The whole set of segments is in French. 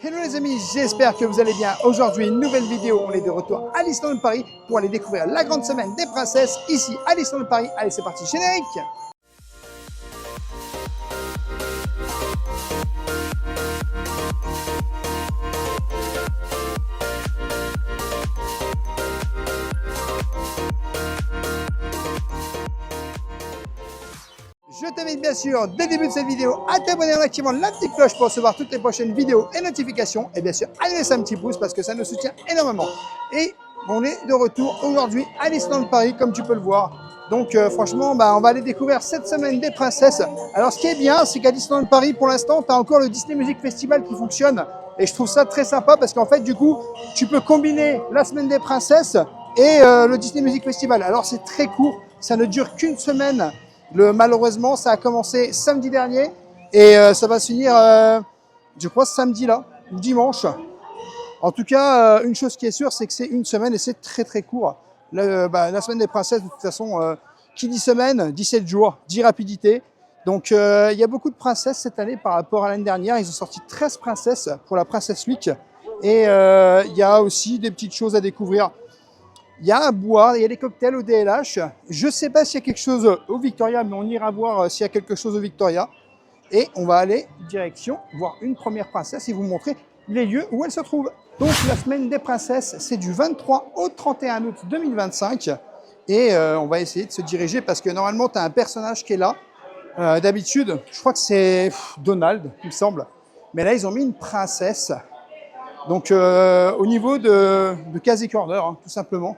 Hello les amis, j'espère que vous allez bien. Aujourd'hui, une nouvelle vidéo. On est de retour à Disneyland Paris pour aller découvrir la grande semaine des princesses ici à Disneyland Paris. Allez, c'est parti, générique! Je t'invite bien sûr, dès le début de cette vidéo, à t'abonner en activant la petite cloche pour recevoir toutes les prochaines vidéos et notifications. Et bien sûr, à laisser un petit pouce parce que ça nous soutient énormément. Et on est de retour aujourd'hui à Disneyland Paris, comme tu peux le voir. Donc franchement, on va aller découvrir cette semaine des princesses. Alors ce qui est bien, c'est qu'à Disneyland Paris, pour l'instant, tu as encore le Disney Music Festival qui fonctionne. Et je trouve ça très sympa parce qu'en fait, du coup, tu peux combiner la semaine des princesses et le Disney Music Festival. Alors c'est très court, ça ne dure qu'une semaine. Malheureusement, ça a commencé samedi dernier et ça va se finir, je crois, samedi là, ou dimanche. En tout cas, une chose qui est sûre, c'est que c'est une semaine et c'est très très court. La semaine des princesses, de toute façon, qui dit semaine, dit 7 jours, dit rapidité. Donc il y a beaucoup de princesses cette année par rapport à l'année dernière. Ils ont sorti 13 princesses pour la Princess Week. Et il y a aussi des petites choses à découvrir. Il y a à boire, il y a des cocktails au DLH. Je ne sais pas s'il y a quelque chose au Victoria, mais on ira voir s'il y a quelque chose au Victoria. Et on va aller direction voir une première princesse et vous montrer les lieux où elle se trouve. Donc la semaine des princesses, c'est du 23 au 31 août 2025. Et on va essayer de se diriger parce que normalement, tu as un personnage qui est là. D'habitude, je crois que c'est Donald, il me semble. Mais là, ils ont mis une princesse. Donc au niveau de Casey Corner, hein, tout simplement.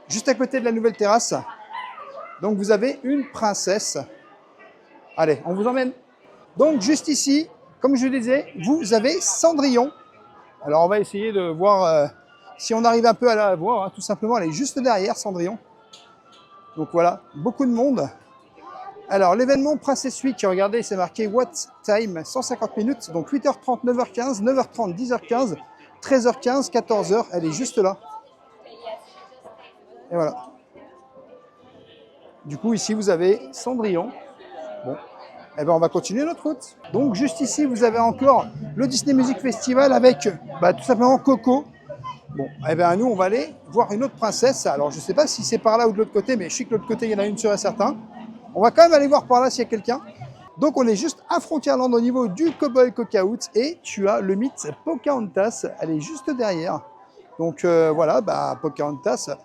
Juste à côté de la nouvelle terrasse. Donc vous avez une princesse. Allez, on vous emmène. Donc juste ici, comme je le disais, vous avez Cendrillon. Alors on va essayer de voir si on arrive un peu à la voir, hein, tout simplement. Elle est juste derrière Cendrillon. Donc voilà, beaucoup de monde. Alors l'événement Princess Week, regardez, c'est marqué What Time, 150 minutes. Donc 8h30, 9h15, 9h30, 10h15, 13h15, 14h. Elle est juste là. Et voilà. Du coup, ici, vous avez Cendrillon. Bon, eh ben, on va continuer notre route. Donc, juste ici, vous avez encore le Disney Music Festival avec tout simplement Coco. Bon, eh ben, nous, on va aller voir une autre princesse. Alors, je ne sais pas si c'est par là ou de l'autre côté, mais je sais que de l'autre côté, il y en a une sûr et certain. On va quand même aller voir par là s'il y a quelqu'un. Donc, on est juste à Frontierland au niveau du Cowboy Cookout et tu as le mythe Pocahontas. Elle est juste derrière. Donc, voilà, Pocahontas.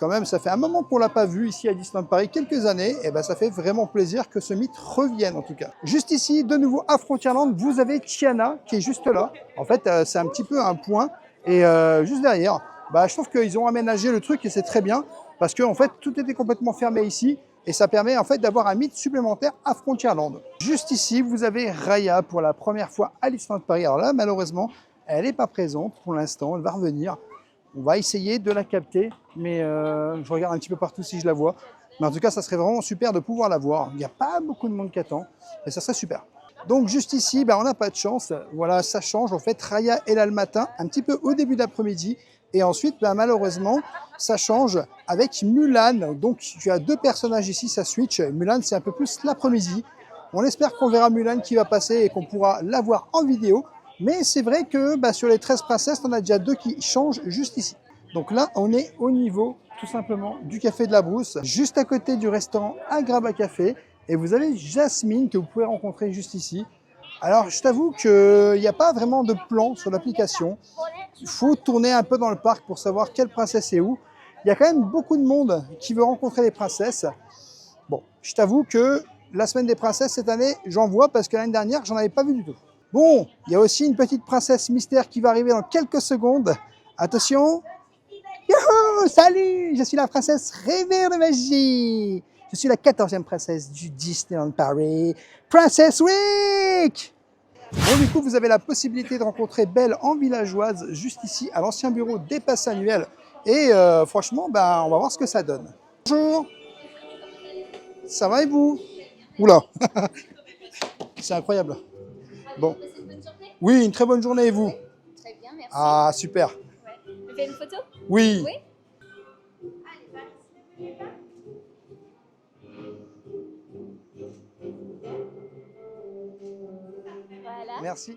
Quand même, ça fait un moment qu'on ne l'a pas vu ici à Disneyland Paris, quelques années, et ça fait vraiment plaisir que ce mythe revienne en tout cas. Juste ici, de nouveau à Frontierland, vous avez Tiana qui est juste là. En fait, c'est un petit peu un point, et juste derrière, je trouve qu'ils ont aménagé le truc et c'est très bien, parce qu'en fait, tout était complètement fermé ici, et ça permet en fait d'avoir un mythe supplémentaire à Frontierland. Juste ici, vous avez Raya pour la première fois à Disneyland Paris. Alors là, malheureusement, elle n'est pas présente pour l'instant, elle va revenir. On va essayer de la capter, mais je regarde un petit peu partout si je la vois. Mais en tout cas, ça serait vraiment super de pouvoir la voir. Il n'y a pas beaucoup de monde qui attend, mais ça serait super. Donc juste ici, on n'a pas de chance. Voilà, ça change. En fait, Raya est là le matin, un petit peu au début d'après-midi. Et ensuite, malheureusement, ça change avec Mulan. Donc tu as deux personnages ici, ça switch. Mulan, c'est un peu plus l'après-midi. On espère qu'on verra Mulan qui va passer et qu'on pourra la voir en vidéo. Mais c'est vrai que sur les 13 princesses, on a déjà deux qui changent juste ici. Donc là, on est au niveau, tout simplement, du Café de la Brousse, juste à côté du restaurant Agrabah Café. Et vous avez Jasmine que vous pouvez rencontrer juste ici. Alors, je t'avoue qu'il n'y a pas vraiment de plan sur l'application. Il faut tourner un peu dans le parc pour savoir quelle princesse est où. Il y a quand même beaucoup de monde qui veut rencontrer les princesses. Bon, je t'avoue que la semaine des princesses, cette année, j'en vois parce que l'année dernière, j'en avais pas vu du tout. Bon, il y a aussi une petite princesse mystère qui va arriver dans quelques secondes. Attention. Youhou, salut, je suis la princesse rêveur de magie. Je suis la 14e princesse du Disneyland Paris. Princess Week. Bon, du coup, vous avez la possibilité de rencontrer Belle en villageoise, juste ici, à l'ancien bureau des passes annuelles. Et franchement, on va voir ce que ça donne. Bonjour. Ça va et vous? Oula. C'est incroyable. Bon. Oui, une très bonne journée et vous? Très bien, merci. Ah, super. Ouais. Vous faites une photo? Oui. Oui. Voilà. Merci.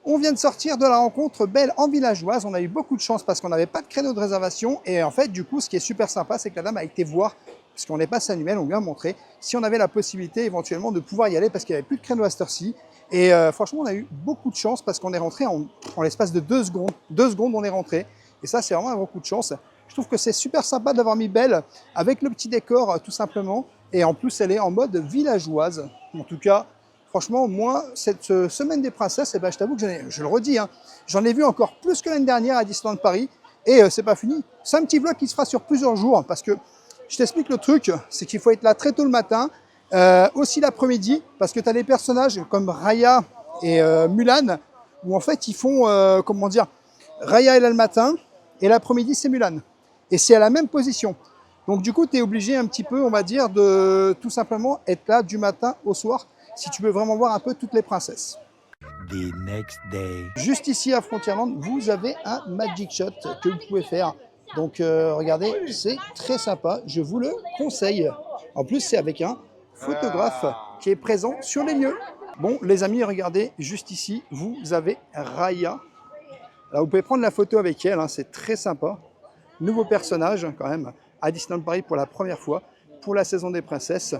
On vient de sortir de la rencontre Belle en villageoise. On a eu beaucoup de chance parce qu'on n'avait pas de créneau de réservation. Et en fait, du coup, ce qui est super sympa, c'est que la dame a été voir, parce qu'on n'est pas annuel, on lui a montré, si on avait la possibilité éventuellement de pouvoir y aller parce qu'il n'y avait plus de créneau à cette heure-ci. Et franchement, on a eu beaucoup de chance parce qu'on est rentré en l'espace de 2 secondes. 2 secondes, on est rentré. Et ça, c'est vraiment un gros coup de chance. Je trouve que c'est super sympa d'avoir mis Belle avec le petit décor, tout simplement. Et en plus, elle est en mode villageoise. En tout cas, franchement, moi, cette semaine des princesses, eh ben, je t'avoue que je le redis, hein, j'en ai vu encore plus que l'année dernière à Disneyland Paris. Et c'est pas fini. C'est un petit vlog qui se fera sur plusieurs jours. Parce que je t'explique le truc, c'est qu'il faut être là très tôt le matin. Aussi l'après-midi, parce que tu as des personnages comme Raya et Mulan, où en fait ils font, comment dire, Raya est là le matin, et l'après-midi c'est Mulan. Et c'est à la même position. Donc du coup, tu es obligé un petit peu, on va dire, de tout simplement être là du matin au soir, si tu veux vraiment voir un peu toutes les princesses. The next day. Juste ici à Frontierland, vous avez un Magic Shot que vous pouvez faire. Donc regardez, c'est très sympa, je vous le conseille. En plus, c'est avec un photographe qui est présent sur les lieux. Bon, les amis, regardez, juste ici, vous avez Raya. Alors, vous pouvez prendre la photo avec elle, hein, c'est très sympa. Nouveau personnage, quand même, à Disneyland Paris pour la première fois, pour la saison des princesses.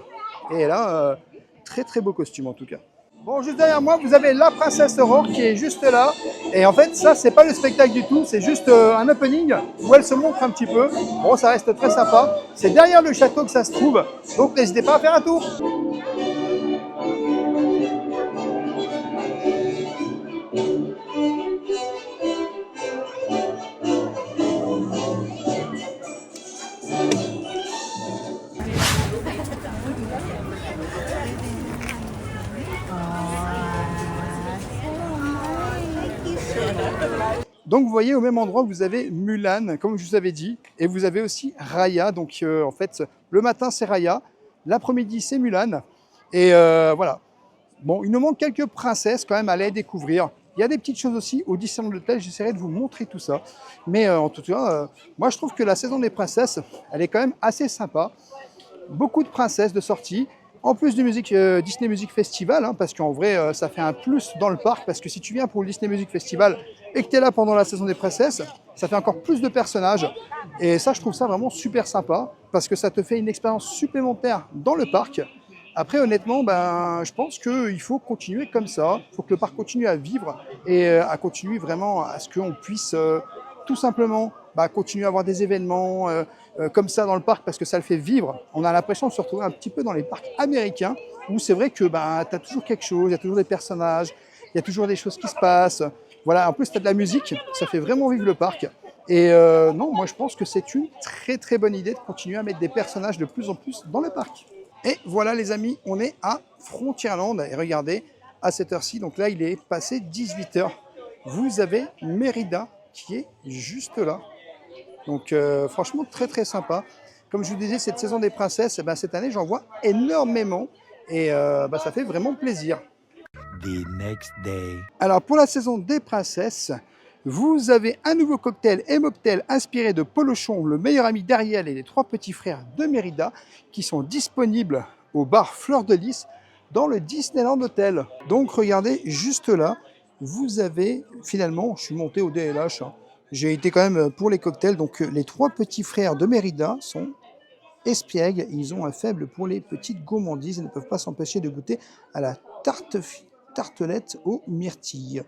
Et elle a très très beau costume en tout cas. Bon, juste derrière moi, vous avez la princesse Aurore qui est juste là. Et en fait, ça, c'est pas le spectacle du tout, c'est juste un opening où elle se montre un petit peu. Bon, ça reste très sympa. C'est derrière le château que ça se trouve, donc n'hésitez pas à faire un tour. Donc vous voyez au même endroit vous avez Mulan, comme je vous avais dit, et vous avez aussi Raya. Donc en fait, le matin c'est Raya, l'après-midi c'est Mulan. Et voilà. Bon, il nous manque quelques princesses quand même à aller découvrir. Il y a des petites choses aussi au Disneyland Hotel, j'essaierai de vous montrer tout ça. Mais en tout cas, moi je trouve que la saison des princesses, elle est quand même assez sympa. Beaucoup de princesses de sortie. En plus du Disney Music Festival, hein, parce qu'en vrai, ça fait un plus dans le parc, parce que si tu viens pour le Disney Music Festival et que tu es là pendant la saison des princesses, ça fait encore plus de personnages. Et ça, je trouve ça vraiment super sympa, parce que ça te fait une expérience supplémentaire dans le parc. Après, honnêtement, ben, je pense qu'il faut continuer comme ça. Il faut que le parc continue à vivre et à continuer vraiment à ce qu'on puisse tout simplement continuer à avoir des événements comme ça dans le parc parce que ça le fait vivre. On a l'impression de se retrouver un petit peu dans les parcs américains où c'est vrai que tu as toujours quelque chose, il y a toujours des personnages, il y a toujours des choses qui se passent. Voilà, en plus, tu as de la musique, ça fait vraiment vivre le parc. Et non, moi je pense que c'est une très très bonne idée de continuer à mettre des personnages de plus en plus dans le parc. Et voilà les amis, on est à Frontierland et regardez, à cette heure-ci, donc là il est passé 18h, vous avez Mérida qui est juste là. Donc franchement très très sympa. Comme je vous disais, cette saison des princesses, eh ben, cette année j'en vois énormément et ça fait vraiment plaisir. The next day. Alors pour la saison des princesses, vous avez un nouveau cocktail et mocktail inspiré de Polochon, le meilleur ami d'Ariel et les 3 petits frères de Mérida, qui sont disponibles au bar Fleur de Lys dans le Disneyland Hotel. Donc regardez juste là, vous avez finalement, je suis monté au DLH, hein, j'ai été quand même pour les cocktails, donc les 3 petits frères de Mérida sont espiègles, ils ont un faible pour les petites gourmandises, ils ne peuvent pas s'empêcher de goûter à la tartelette aux myrtilles.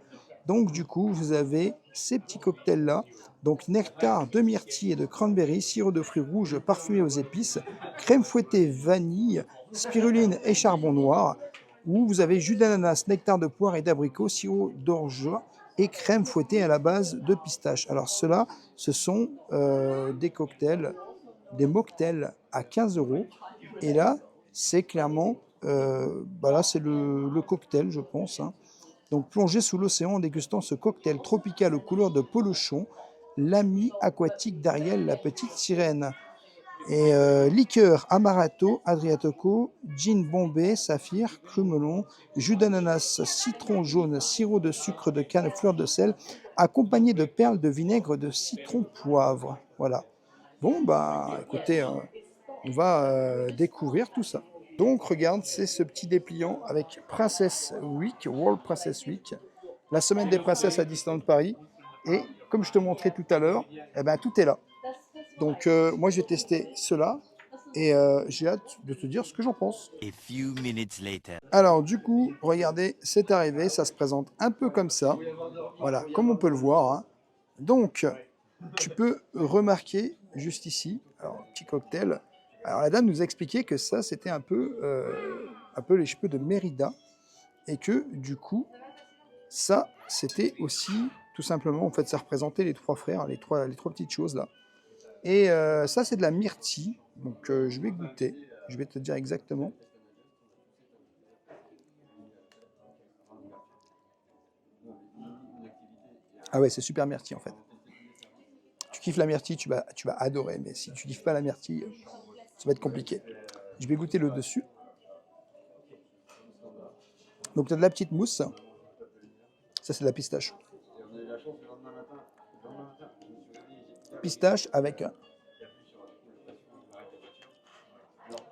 Donc du coup, vous avez ces petits cocktails-là, donc nectar de myrtille et de cranberry, sirop de fruits rouges parfumé aux épices, crème fouettée vanille, spiruline et charbon noir, où vous avez jus d'ananas, nectar de poire et d'abricot, sirop d'orge et crème fouettée à la base de pistache. Alors ceux-là, ce sont des cocktails, des mocktails à 15 €. Et là, c'est clairement, là c'est le cocktail, je pense, hein. Donc plongé sous l'océan en dégustant ce cocktail tropical aux couleurs de Polochon, l'ami aquatique d'Ariel, la petite sirène. Et liqueur Amaretto, Adriatico, gin Bombay, Saphir, cru melon, jus d'ananas, citron jaune, sirop de sucre de canne, fleur de sel, accompagné de perles de vinaigre de citron poivre. Voilà. Bon, écoutez, on va découvrir tout ça. Donc, regarde, c'est ce petit dépliant avec Princess Week, World Princess Week. la semaine des princesses à Disneyland Paris. Et comme je te montrais tout à l'heure, eh ben, tout est là. Donc moi j'ai testé cela et j'ai hâte de te dire ce que j'en pense. A few minutes later. Alors du coup, regardez, c'est arrivé, ça se présente un peu comme ça. Voilà, comme on peut le voir, hein. Donc, tu peux remarquer juste ici, alors petit cocktail. Alors la dame nous a expliqué que ça c'était un peu les cheveux de Mérida et que du coup, ça c'était aussi tout simplement, en fait ça représentait les trois frères, les trois petites choses là. Et ça c'est de la myrtille, donc je vais goûter, je vais te dire exactement. Ah ouais, c'est super myrtille en fait. Tu kiffes la myrtille, tu vas adorer, mais si tu kiffes pas la myrtille, ça va être compliqué. Je vais goûter le dessus. Donc tu as de la petite mousse, ça c'est de la pistache. Pistache avec,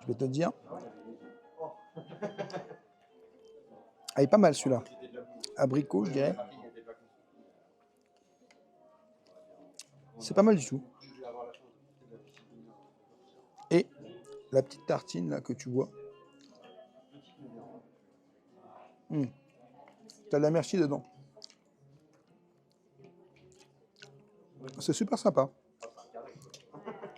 je vais te dire, ah, il est pas mal celui-là. Abricot, je dirais. C'est pas mal du tout. Et la petite tartine là que tu vois. T'as de la myrtille dedans. C'est super sympa.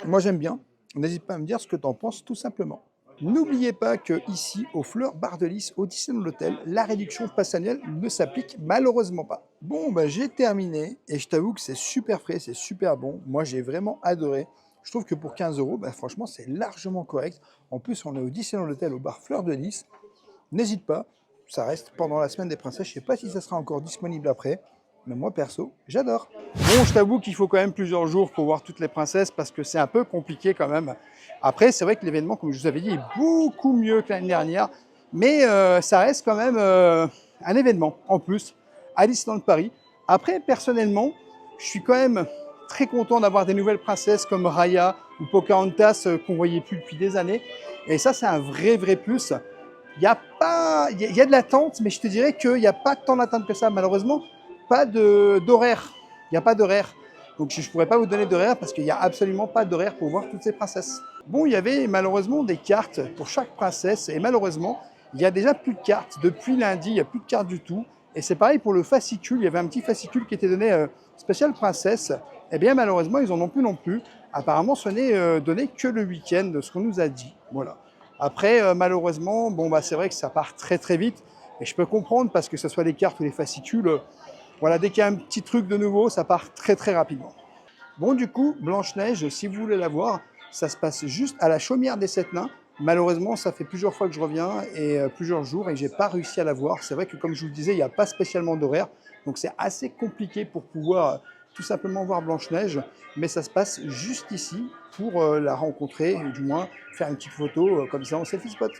Moi j'aime bien. N'hésite pas à me dire ce que tu en penses tout simplement. N'oubliez pas que ici, au Fleurs Bar de Lys, au Disneyland Hotel, la réduction passe annuelle ne s'applique malheureusement pas. Bon, ben, j'ai terminé et je t'avoue que c'est super frais, c'est super bon. Moi, j'ai vraiment adoré. Je trouve que pour 15 €, ben, franchement, c'est largement correct. En plus, on est au Disneyland Hotel, au bar Fleurs de Lys. N'hésite pas, ça reste pendant la semaine des princesses. Je ne sais pas si ça sera encore disponible après. Mais moi, perso, j'adore. Bon, je t'avoue qu'il faut quand même plusieurs jours pour voir toutes les princesses parce que c'est un peu compliqué quand même. Après, c'est vrai que l'événement, comme je vous avais dit, est beaucoup mieux que l'année dernière. Mais ça reste quand même un événement en plus à Disneyland Paris. Après, personnellement, je suis quand même très content d'avoir des nouvelles princesses comme Raya ou Pocahontas qu'on ne voyait plus depuis des années. Et ça, c'est un vrai plus. Il y a de l'attente, mais je te dirais qu'il n'y a pas tant d'attente que ça, malheureusement. Pas d'horaire. Il n'y a pas d'horaire. Donc je ne pourrais pas vous donner d'horaire parce qu'il n'y a absolument pas d'horaire pour voir toutes ces princesses. Bon, il y avait malheureusement des cartes pour chaque princesse et malheureusement, il n'y a déjà plus de cartes. Depuis lundi, il n'y a plus de cartes du tout. Et c'est pareil pour le fascicule. Il y avait un petit fascicule qui était donné spécial princesse. Eh bien malheureusement, ils n'en ont plus non plus. Apparemment, ce n'est donné que le week-end, de ce qu'on nous a dit. Voilà. Après, malheureusement, bon, bah, c'est vrai que ça part très vite. Et je peux comprendre parce que ce soit les cartes ou les fascicules, voilà, dès qu'il y a un petit truc de nouveau, ça part très rapidement. Bon, du coup, Blanche-Neige, si vous voulez la voir, ça se passe juste à la Chaumière des Sept Nains. Malheureusement, ça fait plusieurs fois que je reviens et plusieurs jours et j'ai pas réussi à la voir. C'est vrai que, comme je vous le disais, il n'y a pas spécialement d'horaire. Donc, c'est assez compliqué pour pouvoir tout simplement voir Blanche-Neige. Mais ça se passe juste ici pour la rencontrer et du moins faire une petite photo comme ça en selfie spot.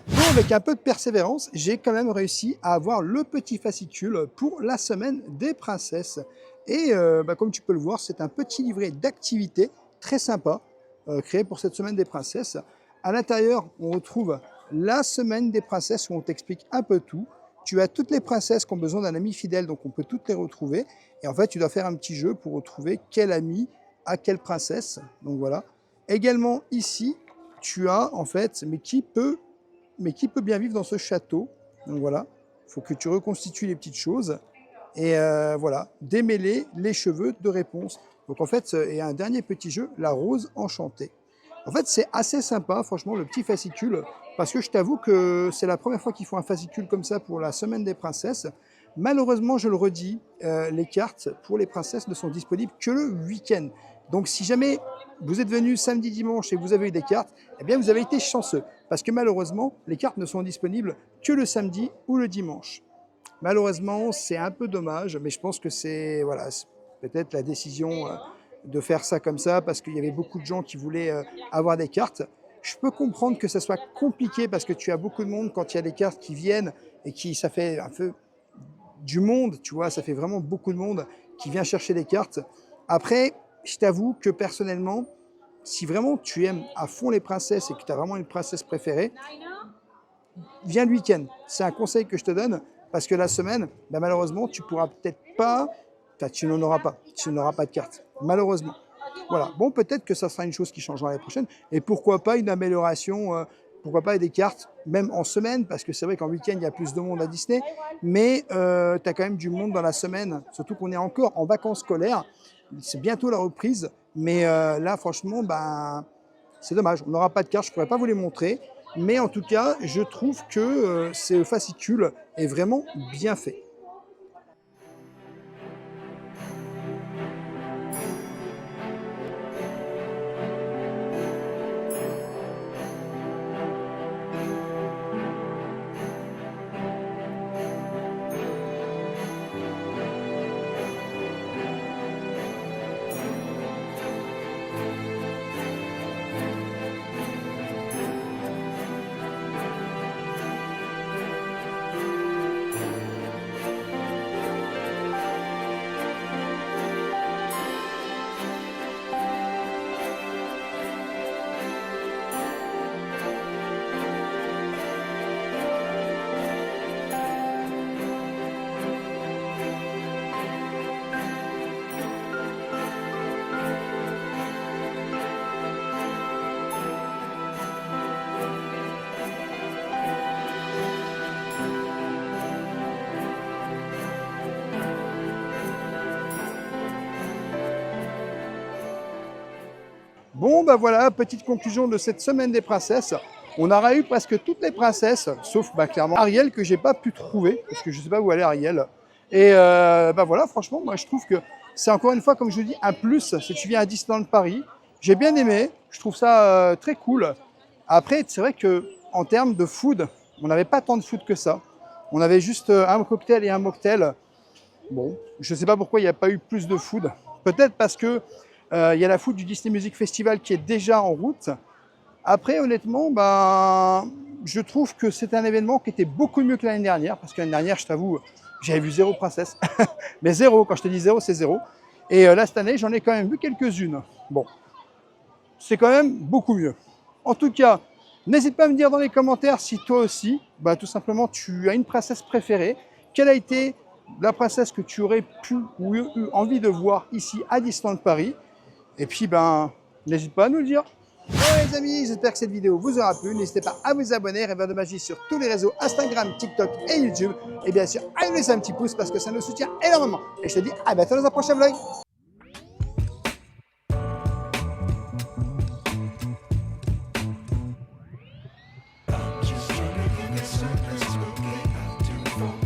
Bon, avec un peu de persévérance, j'ai quand même réussi à avoir le petit fascicule pour la semaine des princesses. Et comme tu peux le voir, c'est un petit livret d'activités très sympa, créé pour cette semaine des princesses. À l'intérieur, on retrouve la semaine des princesses où on t'explique un peu tout. Tu as toutes les princesses qui ont besoin d'un ami fidèle, donc on peut toutes les retrouver. Et en fait, tu dois faire un petit jeu pour retrouver quel ami a quelle princesse. Donc voilà. Également ici, tu as en fait, mais qui peut bien vivre dans ce château. Donc voilà, il faut que tu reconstitues les petites choses. Et voilà, démêler les cheveux de réponse. Donc en fait, il y a un dernier petit jeu, la rose enchantée. En fait, c'est assez sympa, franchement, le petit fascicule, parce que je t'avoue que c'est la première fois qu'ils font un fascicule comme ça pour la semaine des princesses. Malheureusement, je le redis, les cartes pour les princesses ne sont disponibles que le week-end. Donc si jamais vous êtes venu samedi, dimanche et vous avez eu des cartes, eh bien vous avez été chanceux. Parce que malheureusement, les cartes ne sont disponibles que le samedi ou le dimanche. Malheureusement, c'est un peu dommage, mais je pense que c'est voilà, peut-être la décision de faire ça comme ça, parce qu'il y avait beaucoup de gens qui voulaient avoir des cartes. Je peux comprendre que ça soit compliqué, parce que tu as beaucoup de monde quand il y a des cartes qui viennent, et qui ça fait un peu du monde, tu vois, ça fait vraiment beaucoup de monde qui vient chercher des cartes. Après, je t'avoue que personnellement, si vraiment tu aimes à fond les princesses et que tu as vraiment une princesse préférée, viens le week-end. C'est un conseil que je te donne parce que la semaine, bah, malheureusement, tu pourras peut-être pas, enfin, tu n'en auras pas. Tu n'auras pas de carte, malheureusement. Voilà. Bon, peut-être que ça sera une chose qui changera l'année prochaine. Et pourquoi pas une amélioration, pourquoi pas des cartes, même en semaine, parce que c'est vrai qu'en week-end, il y a plus de monde à Disney. Mais tu as quand même du monde dans la semaine, surtout qu'on est encore en vacances scolaires. C'est bientôt la reprise. Mais là, franchement, ben, c'est dommage. On n'aura pas de cartes, je ne pourrais pas vous les montrer. Mais en tout cas, je trouve que ce fascicule est vraiment bien fait. Bon, ben voilà, petite conclusion de cette semaine des princesses. On aura eu presque toutes les princesses, sauf bah, clairement Ariel que j'ai pas pu trouver, parce que je sais pas où elle est Ariel. Et bah voilà, franchement, moi je trouve que c'est encore une fois, comme je vous dis, un plus si tu viens à Disneyland Paris. J'ai bien aimé, je trouve ça très cool. Après, c'est vrai que en termes de food, on n'avait pas tant de food que ça. On avait juste un cocktail et un mocktail. Bon, je ne sais pas pourquoi il n'y a pas eu plus de food. Peut-être parce que il y a la food du Disney Music Festival qui est déjà en route. Après, honnêtement, ben, je trouve que c'est un événement qui était beaucoup mieux que l'année dernière. Parce que l'année dernière, je t'avoue, j'avais vu 0 princesse. Mais 0, quand je te dis 0, c'est 0. Et là, cette année, j'en ai quand même vu quelques-unes. Bon, c'est quand même beaucoup mieux. En tout cas, n'hésite pas à me dire dans les commentaires si toi aussi, bah, tout simplement, tu as une princesse préférée. Quelle a été la princesse que tu aurais pu ou eu envie de voir ici à Disneyland Paris? Et puis, ben, n'hésite pas à nous le dire. Bon les amis, j'espère que cette vidéo vous aura plu. N'hésitez pas à vous abonner, Rêveur de Magie sur tous les réseaux Instagram, TikTok et YouTube. Et bien sûr, à nous laisser un petit pouce parce que ça nous soutient énormément. Et je te dis à bientôt dans un prochain vlog. Just trying to get something to get out to